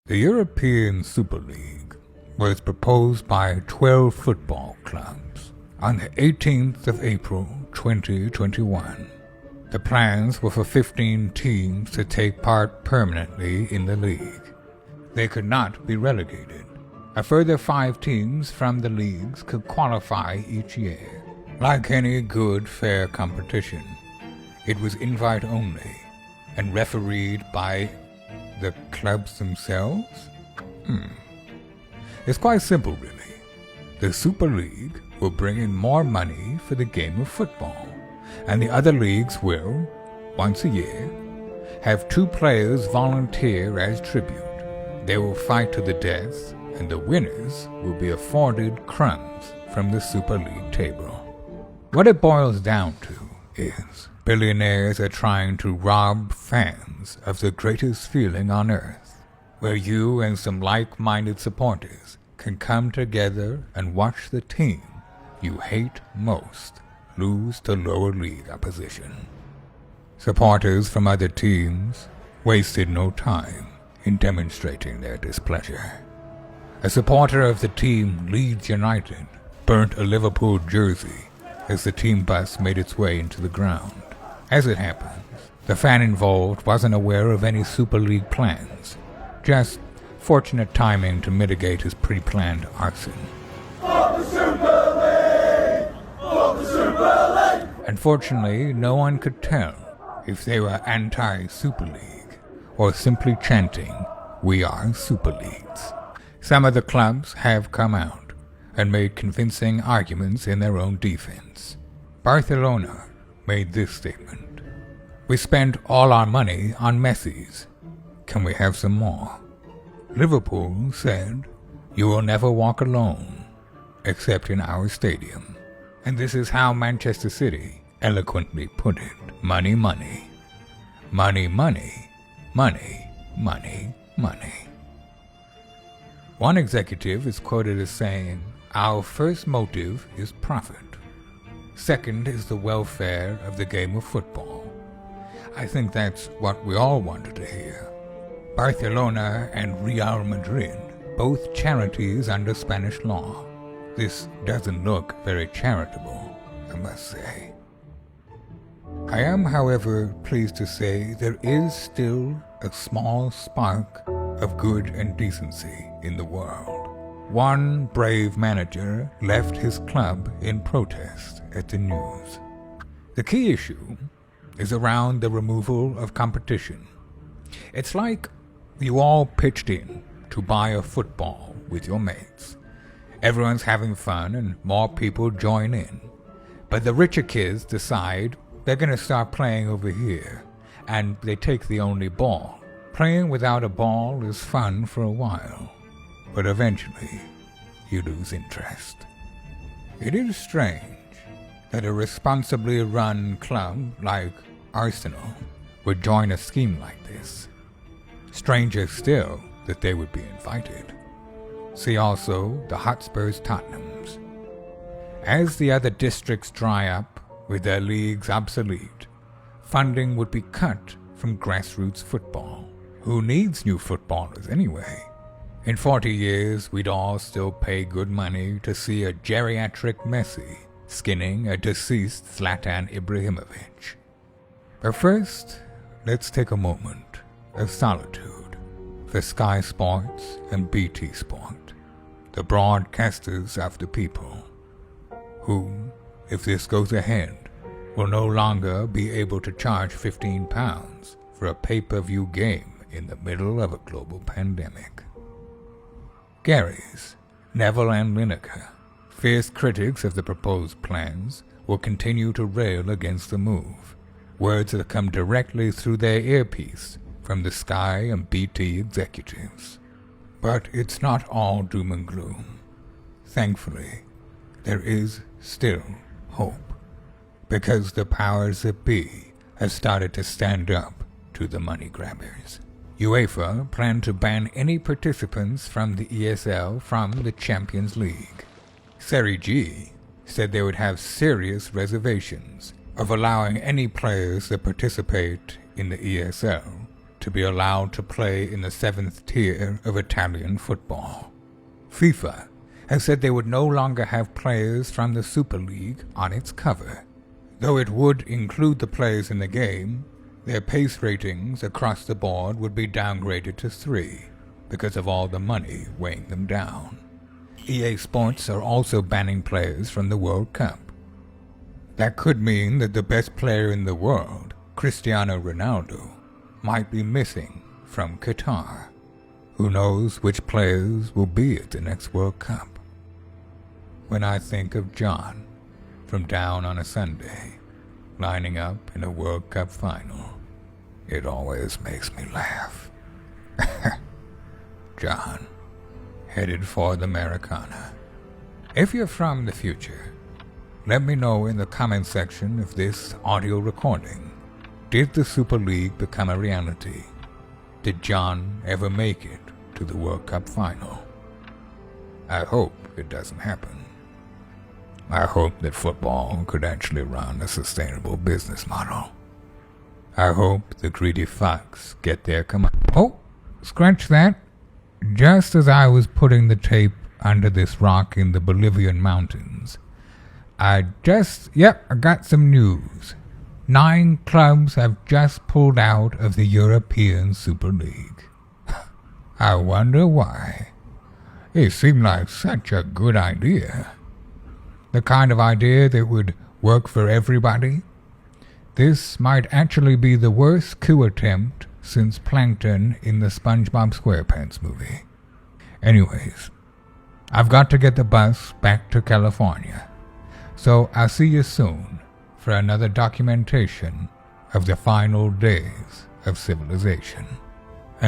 The European Superleague was proposed by 12 football clubs on the 18th of April 2021. The plans were for 15 teams to take part permanently in the league. They could not be relegated. A further 5 teams from the leagues could qualify each year. Like any good, fair competition, it was invite only and refereed by the clubs themselves? It's quite simple, really. The Super League will bring in more money for the game of football, and the other leagues will, once a year, have 2 players volunteer as tribute. They will fight to the death, and the winners will be afforded crumbs from the Super League table. What it boils down to is billionaires are trying to rob fans of the greatest feeling on earth, where you and some like-minded supporters can come together and watch the team you hate most lose to lower league opposition. Supporters from other teams wasted no time in demonstrating their displeasure. A supporter of the team Leeds United burnt a Liverpool jersey as the team bus made its way into the ground. As it happens, the fan involved wasn't aware of any Super League plans, just fortunate timing to mitigate his pre-planned arson. Fuck the Super League! Fuck the Super League! Unfortunately, no one could tell if they were anti-Super League or simply chanting, "We are Super Leagues." Some of the clubs have come out and made convincing arguments in their own defense. Barcelona made this statement: "We spent all our money on Messi's. Can we have some more?" Liverpool said, "You will never walk alone, except in our stadium." And this is how Manchester City eloquently put it: money, money. Money, money. Money, money, money. One executive is quoted as saying, "Our first motive is profit. Second is the welfare of the game of football." I think that's what we all wanted to hear. Barcelona and Real Madrid, both charities under Spanish law. This doesn't look very charitable, I must say. I am, however, pleased to say there is still a small spark of good and decency in the world. One brave manager left his club in protest at the news. The key issue is around the removal of competition. It's like you all pitched in to buy a football with your mates. Everyone's having fun and more people join in. But the richer kids decide they're going to start playing over here, and they take the only ball. Playing without a ball is fun for a while, but eventually you lose interest. It is strange that a responsibly run club like Arsenal would join a scheme like this. Stranger still that they would be invited. See also the Hotspurs Tottenhams. As the other districts dry up with their leagues obsolete, funding would be cut from grassroots football. Who needs new footballers anyway? In 40 years, we'd all still pay good money to see a geriatric Messi skinning a deceased Zlatan Ibrahimovic. But first, let's take a moment of solitude for Sky Sports and BT Sport, the broadcasters of the people, who, if this goes ahead, will no longer be able to charge £15 for a pay-per-view game in the middle of a global pandemic. Gary's, Neville and Lineker, fierce critics of the proposed plans, will continue to rail against the move, words that come directly through their earpiece from the Sky and BT executives. But it's not all doom and gloom. Thankfully, there is still hope, because the powers that be have started to stand up to the money grabbers. UEFA planned to ban any participants from the ESL from the Champions League. Serie G said they would have serious reservations of allowing any players that participate in the ESL to be allowed to play in the 7th tier of Italian football. FIFA has said they would no longer have players from the Superleague on its cover. Though it would include the players in the game, their pace ratings across the board would be downgraded to 3 because of all the money weighing them down. EA Sports are also banning players from the World Cup. That could mean that the best player in the world, Cristiano Ronaldo, might be missing from Qatar. Who knows which players will be at the next World Cup? When I think of John from Down on a Sunday lining up in a World Cup final, it always makes me laugh. John, headed for the Americana. If you're from the future, let me know in the comment section of this audio recording. Did the Super League become a reality? Did John ever make it to the World Cup final? I hope it doesn't happen. I hope that football could actually run a sustainable business model. I hope the greedy fucks get their Oh, scratch that. Just as I was putting the tape under this rock in the Bolivian mountains, I got some news. 9 clubs have just pulled out of the European Super League. I wonder why. It seemed like such a good idea. The kind of idea that would work for everybody. This might actually be the worst coup attempt since Plankton in the SpongeBob SquarePants movie. Anyways, I've got to get the bus back to California. So I'll see you soon for another documentation of the final days of civilization.